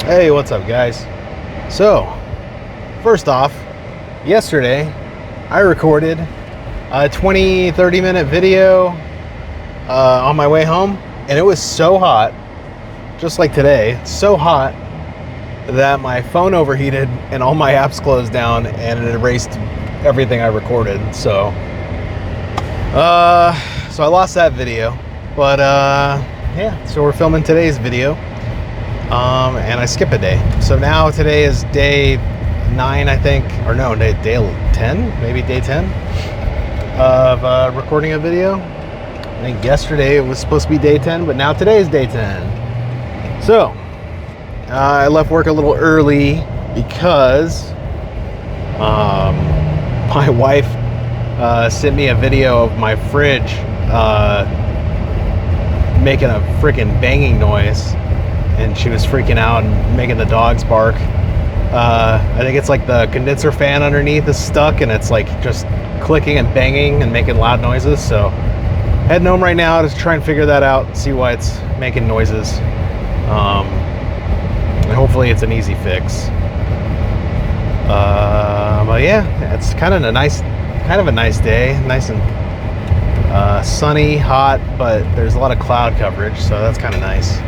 Hey, what's up, guys? So, first off, yesterday I recorded a 20-30 minute video on my way home, and it was so hot, just like today, so hot that my phone overheated and all my apps closed down and it erased everything I recorded. So I lost that video, but yeah, so we're filming today's video. And I skip a day. So now today is day 9, I think, or no, day 10, maybe day 10 of recording a video. I think yesterday it was supposed to be day 10, but now today is day 10. So I left work a little early because my wife sent me a video of my fridge making a freaking banging noise. And she was freaking out and making the dogs bark. I think it's like the condenser fan underneath is stuck and it's like just clicking and banging and making loud noises. So heading home right now to try and figure that out and see why it's making noises. And hopefully it's an easy fix. But yeah, it's kind of a nice day, nice and sunny, hot, but there's a lot of cloud coverage, so that's kind of nice.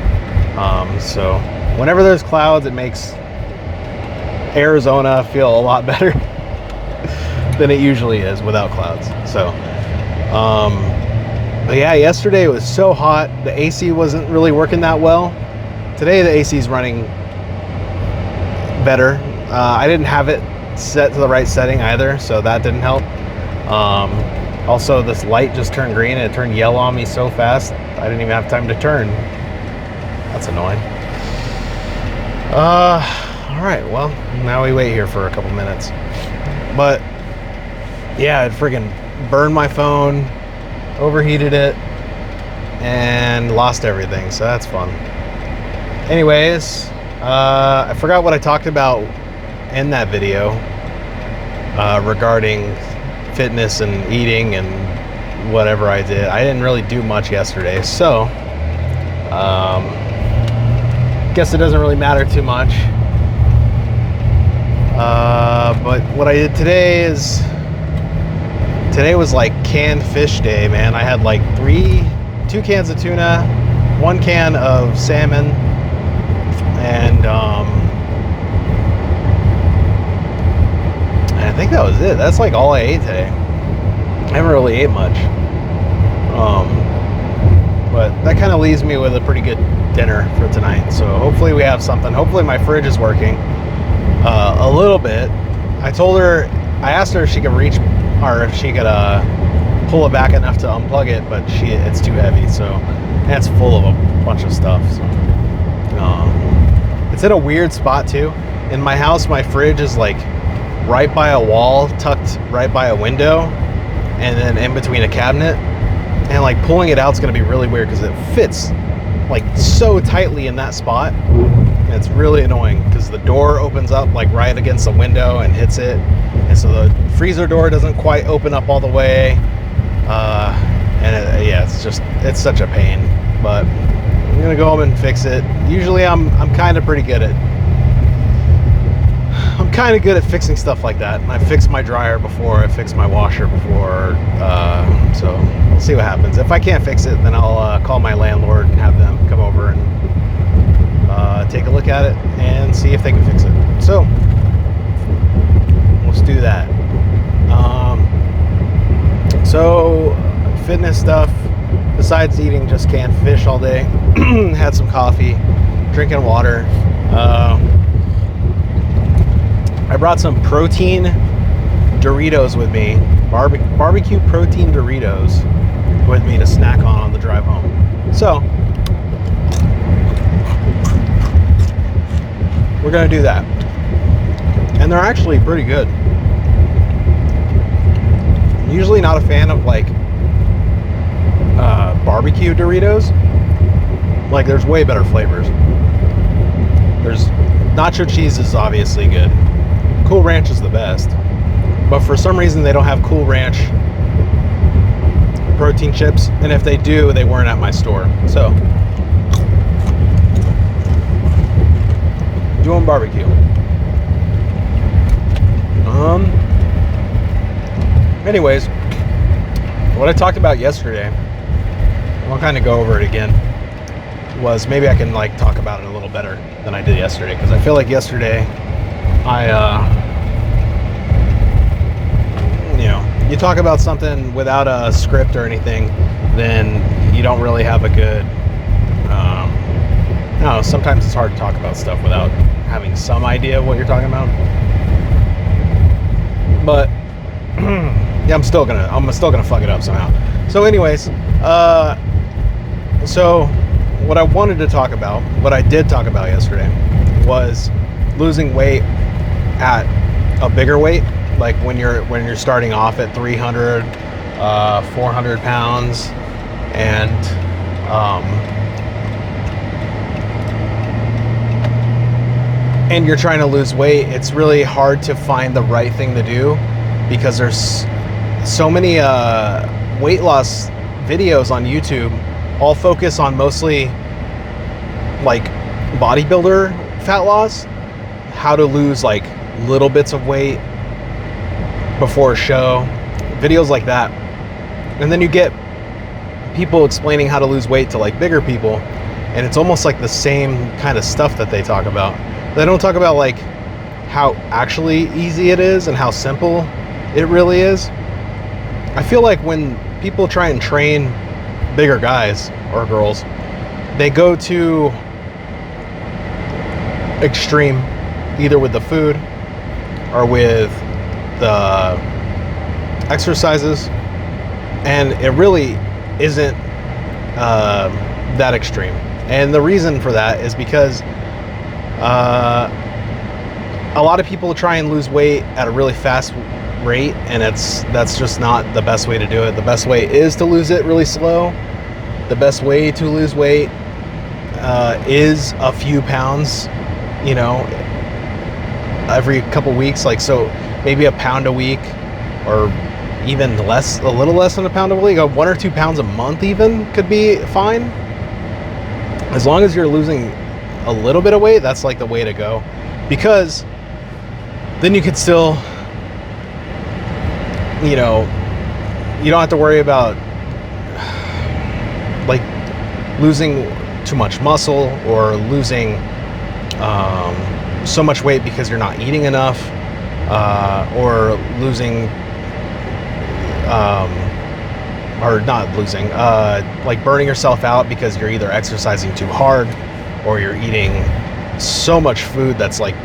So whenever there's clouds, it makes Arizona feel a lot better than it usually is without clouds. So, but yeah, yesterday it was so hot. The AC wasn't really working that well. Today the AC is running better. I didn't have it set to the right setting either, so that didn't help. Also, this light just turned green and it turned yellow on me so fast, I didn't even have time to turn. That's annoying. All right, well, now we wait here for a couple minutes. But yeah, it friggin' burned my phone, overheated it, and lost everything, so that's fun. Anyways, I forgot what I talked about in that video regarding fitness and eating and whatever I did. I didn't really do much yesterday, so guess it doesn't really matter too much. But what I did today was like canned fish day, man. I had like 2 cans of tuna, 1 can of salmon, and I think that was it. That's like all I ate today. I haven't really ate much. But that kind of leaves me with a pretty good dinner for tonight. So hopefully we have something. Hopefully my fridge is working a little bit. I asked her if she could reach, or if she could pull it back enough to unplug it, but it's too heavy. So, and it's full of a bunch of stuff. So it's in a weird spot too. In my house, my fridge is like right by a wall, tucked right by a window, and then in between a cabinet. And like pulling it out is going to be really weird because it fits like so tightly in that spot. And it's really annoying because the door opens up like right against the window and hits it. And so the freezer door doesn't quite open up all the way. Yeah, it's such a pain. But I'm going to go home and fix it. Usually I'm kind of pretty good at fixing stuff like that. And I fixed my dryer before, I fixed my washer before, so we'll see what happens. If I can't fix it, then I'll call my landlord and have them come over and take a look at it and see if they can fix it. So let's do that. So fitness stuff, besides eating just canned fish all day, had some coffee, drinking water. I brought some protein Doritos with me, barbecue protein Doritos with me to snack on the drive home. So we're gonna do that, and they're actually pretty good. I'm usually not a fan of like barbecue Doritos. Like, there's way better flavors. There's nacho cheese is obviously good. Cool Ranch is the best, but for some reason they don't have Cool Ranch protein chips, and if they do, they weren't at my store. So barbecue. Anyways, what I talked about yesterday, I'll kind of go over it again, was maybe I can like talk about it a little better than I did yesterday, because I feel like yesterday you talk about something without a script or anything, then you don't really have a good, no, sometimes it's hard to talk about stuff without having some idea of what you're talking about. But yeah, I'm still gonna fuck it up somehow. So anyways, so what I wanted to talk about, what I did talk about yesterday, was losing weight at a bigger weight, like when you're starting off at 300, 400 pounds, and you're trying to lose weight. It's really hard to find the right thing to do, because there's so many weight loss videos on YouTube, all focus on mostly like bodybuilder fat loss, how to lose like little bits of weight before a show, videos like that. And then you get people explaining how to lose weight to like bigger people, and it's almost like the same kind of stuff that they talk about. They don't talk about like how actually easy it is and how simple it really is. I feel like when people try and train bigger guys or girls, they go to extreme, either with the food or with the exercises, and it really isn't that extreme. And the reason for that is because a lot of people try and lose weight at a really fast rate, and that's just not the best way to do it. The best way is to lose it really slow. The best way to lose weight is a few pounds, you know, every couple weeks. Like, so maybe a pound a week, or even less, a little less than a pound a week. 1 or 2 pounds a month even could be fine. As long as you're losing a little bit of weight, that's like the way to go, because then you could still, you know, you don't have to worry about like losing too much muscle or losing so much weight because you're not eating enough, or losing or not losing, like burning yourself out because you're either exercising too hard or you're eating so much food that's like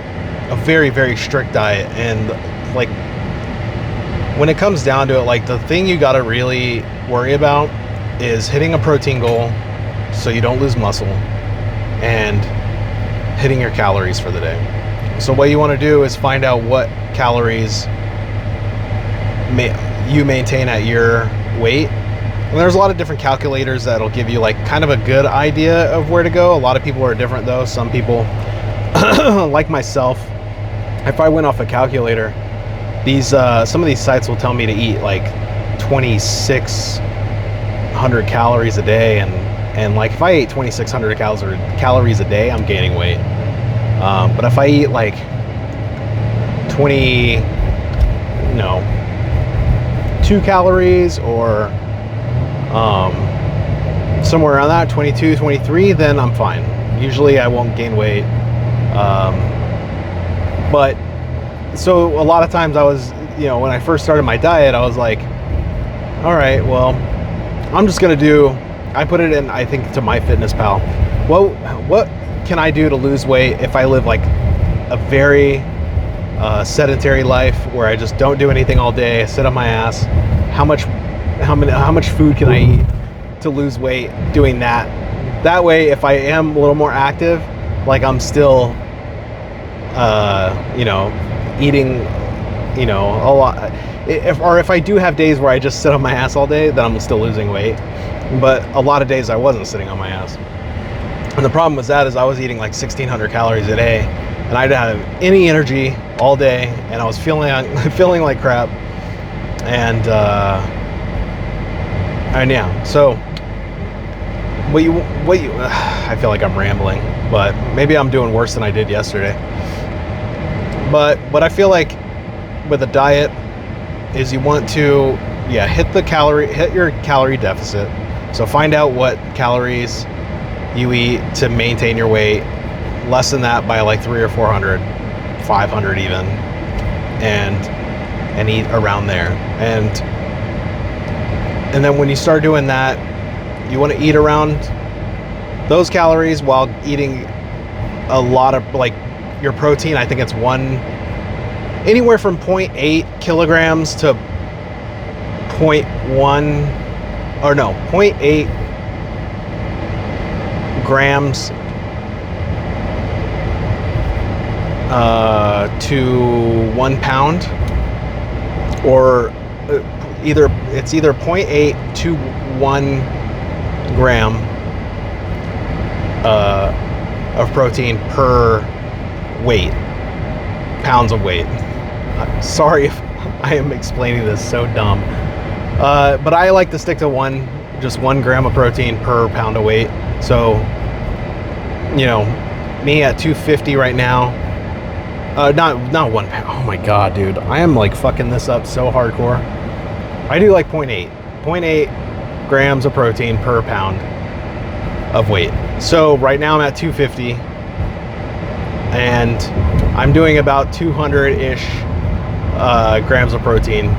a very, very strict diet. And like, when it comes down to it, like, the thing you got to really worry about is hitting a protein goal so you don't lose muscle, and hitting your calories for the day. So what you want to do is find out what calories you maintain at your weight. And there's a lot of different calculators that'll give you like kind of a good idea of where to go. A lot of people are different though. Some people, like myself, if I went off a calculator, these some of these sites will tell me to eat like 2,600 calories a day, and like if I ate 2,600 calories a day, I'm gaining weight. But if I eat like 2 calories, or somewhere around that, 22, 23, then I'm fine. Usually I won't gain weight. But so a lot of times I was, you know, when I first started my diet, I was like, all right, well, I'm just gonna do, I put it in, I think, to MyFitnessPal. What can I do to lose weight if I live like a very sedentary life where I just don't do anything all day, sit on my ass? How much food can I eat to lose weight doing that? That way, if I am a little more active, like I'm still, you know, eating, you know, a lot. If I do have days where I just sit on my ass all day, then I'm still losing weight. But a lot of days I wasn't sitting on my ass. And the problem with that is I was eating like 1,600 calories a day, and I didn't have any energy all day, and I was feeling like crap. And yeah, so what you I feel like I'm rambling, but maybe I'm doing worse than I did yesterday. But what I feel like with a diet is you want to, hit your calorie deficit. So find out what calories you eat to maintain your weight, lessen that by like 300 or 400, 500 even, and eat around there. And then when you start doing that, you want to eat around those calories while eating a lot of like your protein. I think it's anywhere from 0.8 kilograms to 0.8 grams to 1 pound, or it's either 0.8 to 1 gram of protein per pounds of weight. Sorry if I am explaining this so dumb, but I like to stick to 1 gram of protein per pound of weight. So, me at 250 right now, not 1 pound. Oh my God, dude, I am like fucking this up so hardcore. I do like 0.8 grams of protein per pound of weight. So right now I'm at 250, and I'm doing about 200-ish grams of protein,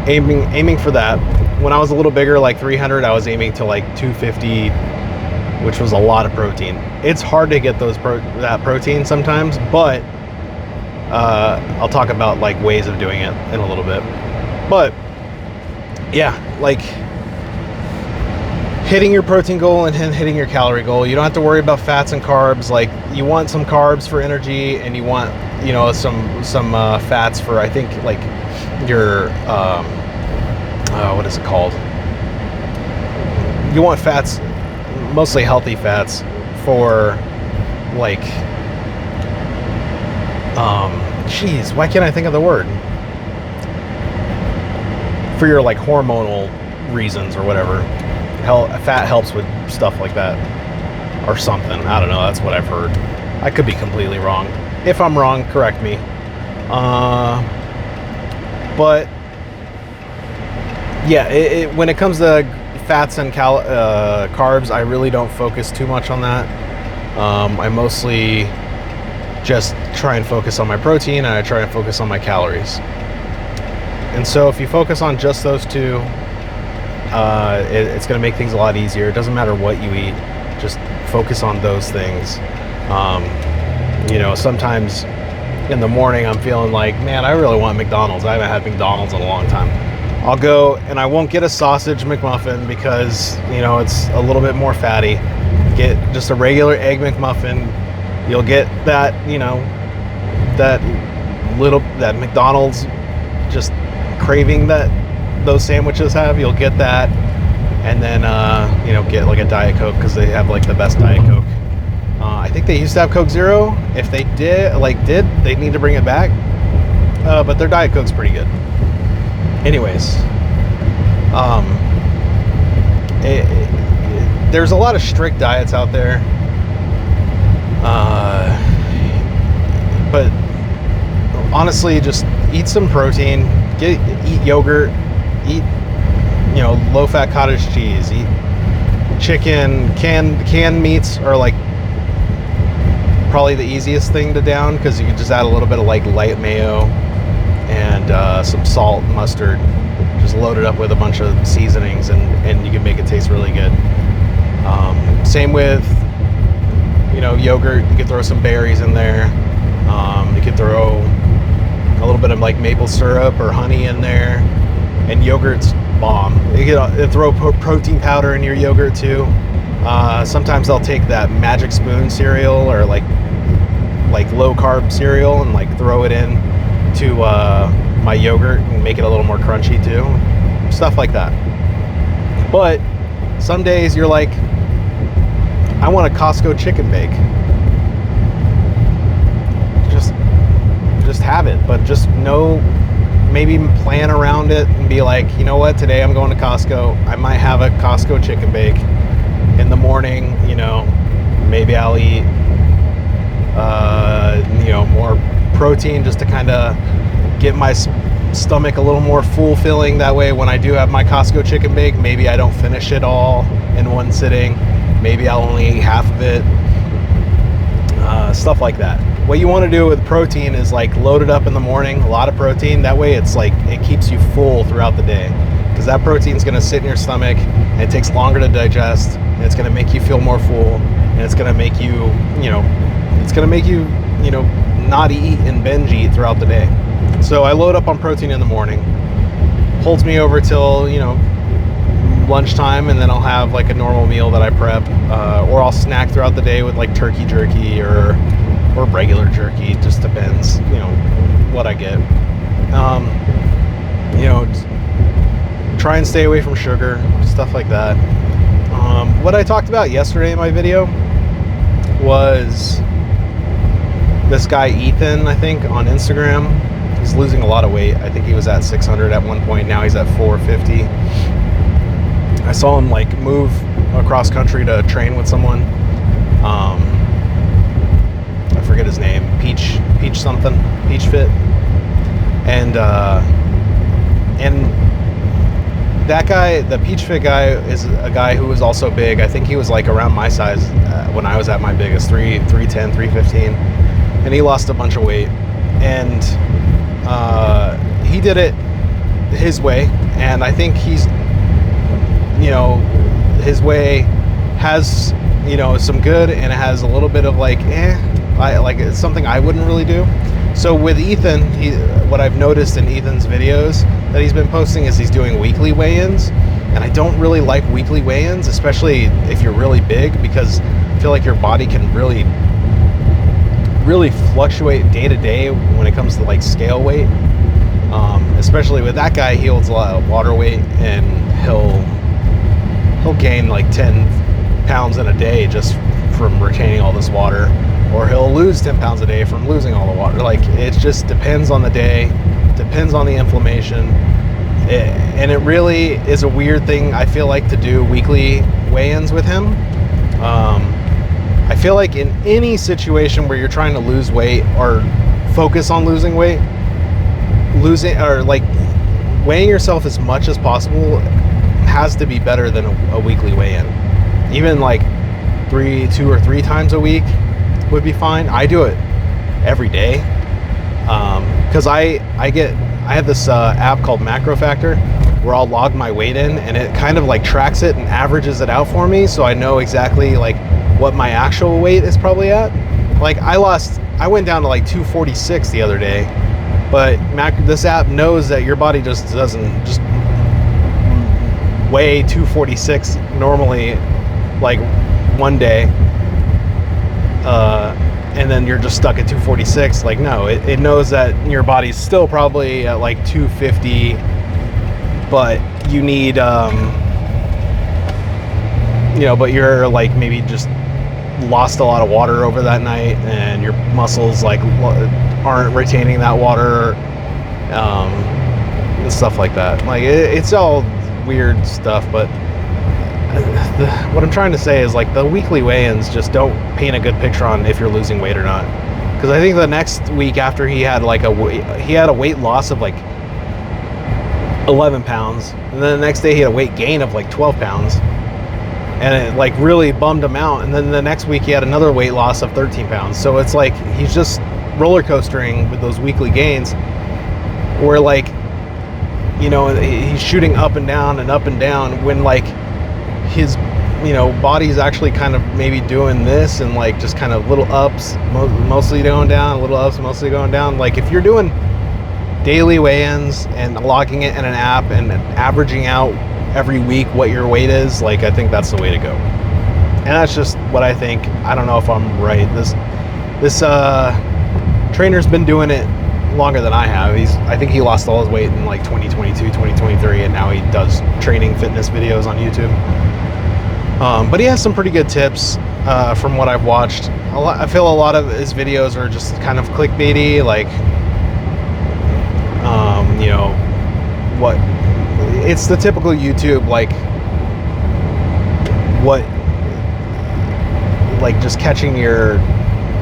aiming for that. When I was a little bigger, like 300, I was aiming to like 250, which was a lot of protein. It's hard to get that protein sometimes, but I'll talk about like ways of doing it in a little bit. But yeah, like hitting your protein goal and hitting your calorie goal. You don't have to worry about fats and carbs. Like, you want some carbs for energy, and you want, some fats for, I think, like your what is it called? You want fats, mostly healthy fats, for like geez, why can't I think of the word? For your like hormonal reasons or whatever. Fat helps with stuff like that or something. I don't know. That's what I've heard. I could be completely wrong. If I'm wrong, correct me. But yeah, when it comes to fats and carbs, I really don't focus too much on that. I mostly just try and focus on my protein, and I try and focus on my calories. And so if you focus on just those two, it's going to make things a lot easier. It doesn't matter what you eat, just focus on those things. Sometimes in the morning I'm feeling like, man, I really want McDonald's. I haven't had McDonald's in a long time. I'll go and I won't get a sausage McMuffin because, it's a little bit more fatty. Get just a regular egg McMuffin. You'll get that, that McDonald's just craving that those sandwiches have. You'll get that, and then get like a Diet Coke, because they have like the best Diet Coke. I think they used to have Coke Zero. If they did, they need to bring it back, but their Diet Coke's pretty good. Anyways, there's a lot of strict diets out there, but honestly, just eat some protein, eat yogurt, eat low-fat cottage cheese, eat chicken. Canned meats are like probably the easiest thing to down, because you can just add a little bit of like light mayo and some salt, mustard, just load it up with a bunch of seasonings, and you can make it taste really good. Same with yogurt. You could throw some berries in there. You could throw a little bit of like maple syrup or honey in there, and yogurt's bomb. You could throw protein powder in your yogurt too. Sometimes I'll take that Magic Spoon cereal, or like low carb cereal, and like throw it in to my yogurt and make it a little more crunchy too. Stuff like that. But some days you're like, I want a Costco chicken bake. Just have it, but just maybe plan around it and be like, you know what, today I'm going to Costco. I might have a Costco chicken bake in the morning. Maybe I'll eat more protein just to kind of get my stomach a little more full filling. That way when I do have my Costco chicken bake, maybe I don't finish it all in one sitting. Maybe I'll only eat half of it. Stuff like that. What you want to do with protein is like load it up in the morning, a lot of protein. That way it's like it keeps you full throughout the day, because that protein is going to sit in your stomach and it takes longer to digest, and it's going to make you feel more full, and it's going to make you, not eat and binge eat throughout the day. So I load up on protein in the morning, holds me over till, lunchtime, and then I'll have like a normal meal that I prep, or I'll snack throughout the day with like turkey jerky or regular jerky. It just depends, what I get. Try and stay away from sugar, stuff like that. What I talked about yesterday in my video was this guy Ethan, I think, on Instagram. He's losing a lot of weight. I think he was at 600 at one point. Now he's at 450. I saw him like move across country to train with someone. I forget his name. Peach something. Peach Fit. And that guy, the Peach Fit guy, is a guy who was also big. I think he was like around my size when I was at my biggest, 310, 315. And he lost a bunch of weight. And he did it his way. And I think he's, his way has, some good, and it has a little bit of like, it's something I wouldn't really do. So with Ethan, what I've noticed in Ethan's videos that he's been posting is he's doing weekly weigh-ins, and I don't really like weekly weigh-ins, especially if you're really big, because I feel like your body can really fluctuate day to day when it comes to like scale weight. Especially with that guy, he holds a lot of water weight, and he'll gain like 10 pounds in a day just from retaining all this water, or he'll lose 10 pounds a day from losing all the water. Like, it just depends on the day, depends on the inflammation. And it really is a weird thing, I feel like, to do weekly weigh-ins with him. I feel like in any situation where you're trying to lose weight or focus on losing weight, weighing yourself as much as possible has to be better than a weekly weigh-in. Even like 2 or 3 times a week would be fine. I do it every day because I have this app called Macro Factor where I'll log my weight in, and it kind of like tracks it and averages it out for me, so I know exactly like what my actual weight is probably at. Like I went down to like 246 the other day, but this app knows that your body just doesn't weigh 246 normally, like one day, and then you're just stuck at 246. Like, no, it knows that your body's still probably at like 250, but you need, but you're like maybe just lost a lot of water over that night, and your muscles like aren't retaining that water, and stuff like that. Like it's all weird stuff, but what I'm trying to say is like the weekly weigh-ins just don't paint a good picture on if you're losing weight or not. Because I think the next week after he had a weight loss of like 11 pounds, and then the next day he had a weight gain of like 12 pounds, and it like really bummed him out. And then the next week he had another weight loss of 13 pounds. So it's like he's just roller coastering with those weekly gains, where like, he's shooting up and down when like his body's actually kind of maybe doing this, and like just kind of little ups, mostly going down, little ups, mostly going down. Like if you're doing daily weigh-ins and logging it in an app and averaging out every week what your weight is, like I think that's the way to go. And that's just what I think. I don't know if I'm right. This trainer's been doing it longer than I have. I think he lost all his weight in like 2022, 2023, and now he does training fitness videos on YouTube. But he has some pretty good tips from what I've watched. I feel a lot of his videos are just kind of clickbaity, like, what it's the typical YouTube, like just catching your,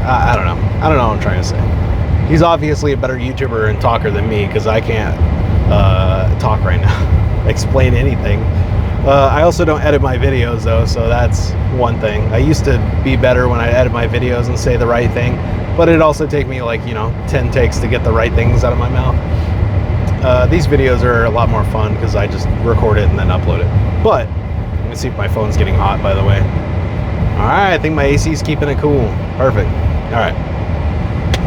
I don't know what I'm trying to say. He's obviously a better YouTuber and talker than me, because I can't talk right now, explain anything. I also don't edit my videos though, so that's one thing. I used to be better when I edit my videos and say the right thing, but it'd also take me like, 10 takes to get the right things out of my mouth. These videos are a lot more fun because I just record it and then upload it. But let me see if my phone's getting hot, by the way. All right, I think my AC is keeping it cool. Perfect. All right.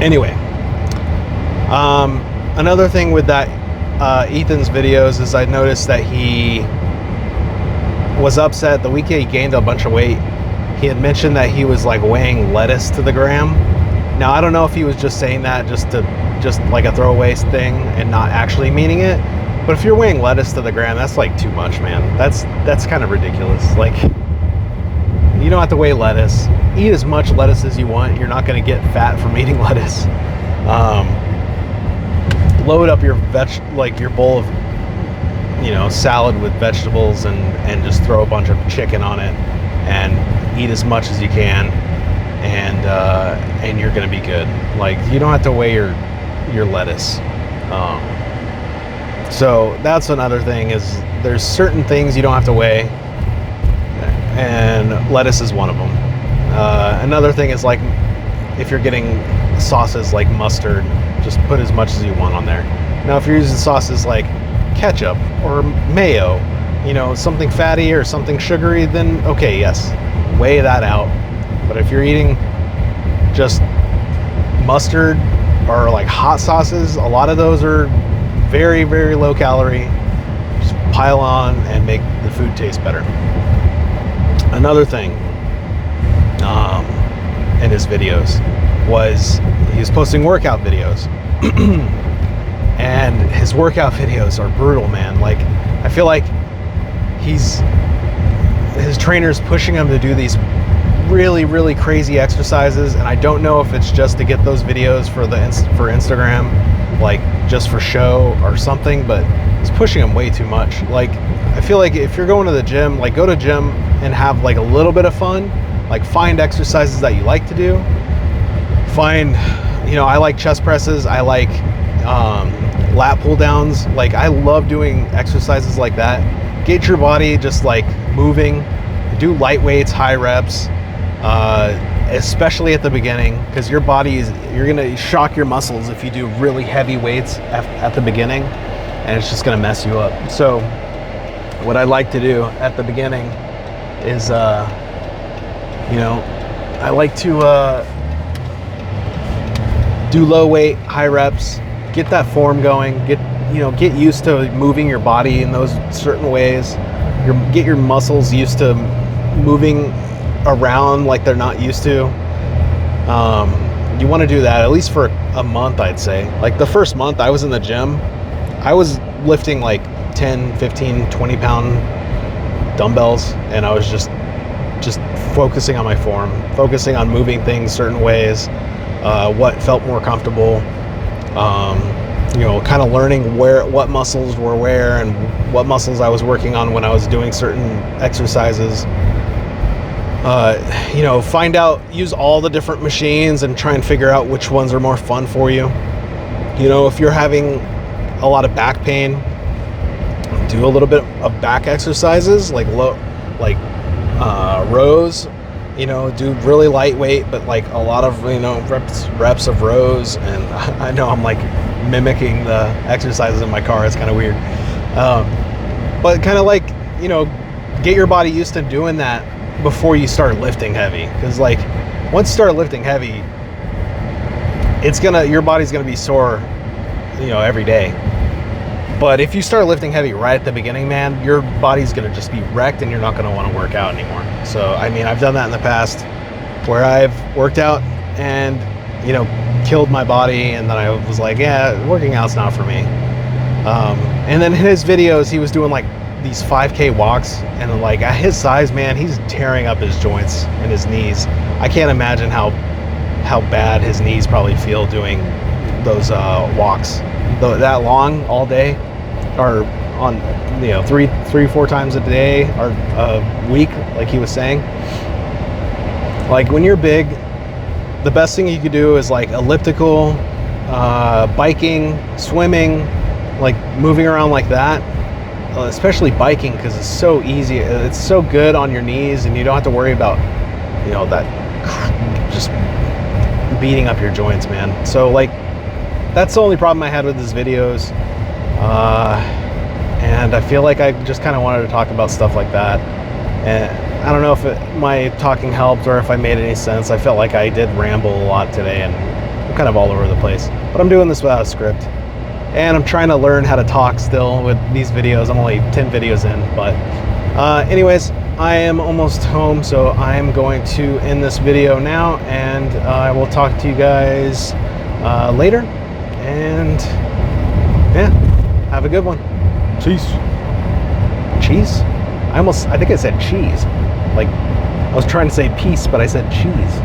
Anyway, another thing with that Ethan's videos is I noticed that he was upset the week he gained a bunch of weight. He had mentioned that he was like weighing lettuce to the gram. Now I don't know if he was just saying that just like a throwaway thing and not actually meaning it, but if you're weighing lettuce to the gram, that's like too much, man. That's kind of ridiculous. Like, you don't have to weigh lettuce. Eat as much lettuce as you want. You're not going to get fat from eating lettuce. Load up your your bowl of salad with vegetables and just throw a bunch of chicken on it and eat as much as you can, and you're gonna be good. Like, you don't have to weigh your lettuce. So that's another thing, is there's certain things you don't have to weigh, and lettuce is one of them. Another thing is, like, if you're getting sauces like mustard, just put as much as you want on there. Now if you're using sauces like ketchup or mayo, something fatty or something sugary, then okay, yes, weigh that out. But if you're eating just mustard or like hot sauces, a lot of those are very, very low calorie. Just pile on and make the food taste better. Another thing in his videos was he was posting workout videos. And his workout videos are brutal, man. Like, I feel like his trainer's pushing him to do these really, really crazy exercises, and I don't know if it's just to get those videos for Instagram, like just for show or something, but he's pushing him way too much. Like, I feel like if you're going to the gym, like, go to gym and have like a little bit of fun. Like, find exercises that you like to do. Find, I like chest presses. I like lat pull downs. Like, I love doing exercises like that. Get your body just like moving. Do light weights, high reps, especially at the beginning, because you're gonna shock your muscles if you do really heavy weights at the beginning, and it's just gonna mess you up. So what I like to do at the beginning is I like to do low weight, high reps, get that form going, get used to moving your body in those certain ways. Get your muscles used to moving around like they're not used to. You want to do that at least for a month, I'd say. Like, the first month I was in the gym, I was lifting like 10, 15, 20 pound dumbbells, and I was just focusing on my form, focusing on moving things certain ways, what felt more comfortable, kind of learning what muscles were where and what muscles I was working on when I was doing certain exercises. Find out, use all the different machines and try and figure out which ones are more fun for you. If you're having a lot of back pain, do a little bit of back exercises, like rows. Do really lightweight, but like a lot of reps of rows. And I know I'm like mimicking the exercises in my car. It's kind of weird, but kind of like get your body used to doing that before you start lifting heavy. Because like, once you start lifting heavy, your body's gonna be sore every day. But if you start lifting heavy right at the beginning, man, your body's gonna just be wrecked and you're not gonna want to work out anymore. So I mean, I've done that in the past where I've worked out and killed my body, and then I was like, yeah, working out's not for me. And then in his videos, he was doing like these 5K walks, and like at his size, man, he's tearing up his joints and his knees. I can't imagine how bad his knees probably feel doing those walks that long all day, or on 3-4 times a day, or a week, like he was saying. Like, when you're big, the best thing you could do is like elliptical, biking, swimming, like moving around like that, especially biking, because it's so easy. It's so good on your knees, and you don't have to worry about, you know, that just beating up your joints, man. So like, that's the only problem I had with these videos. And I feel like I just kind of wanted to talk about stuff like that. And I don't know if my talking helped or if I made any sense. I felt like I did ramble a lot today, and I'm kind of all over the place. But I'm doing this without a script. And I'm trying to learn how to talk still with these videos. I'm only 10 videos in. But anyways, I am almost home, so I'm going to end this video now. And I will talk to you guys later. And yeah, have a good one. Cheese. Cheese? I think I said cheese. Like, I was trying to say peace, but I said cheese.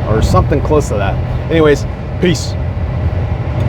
Or something close to that. Anyways, peace.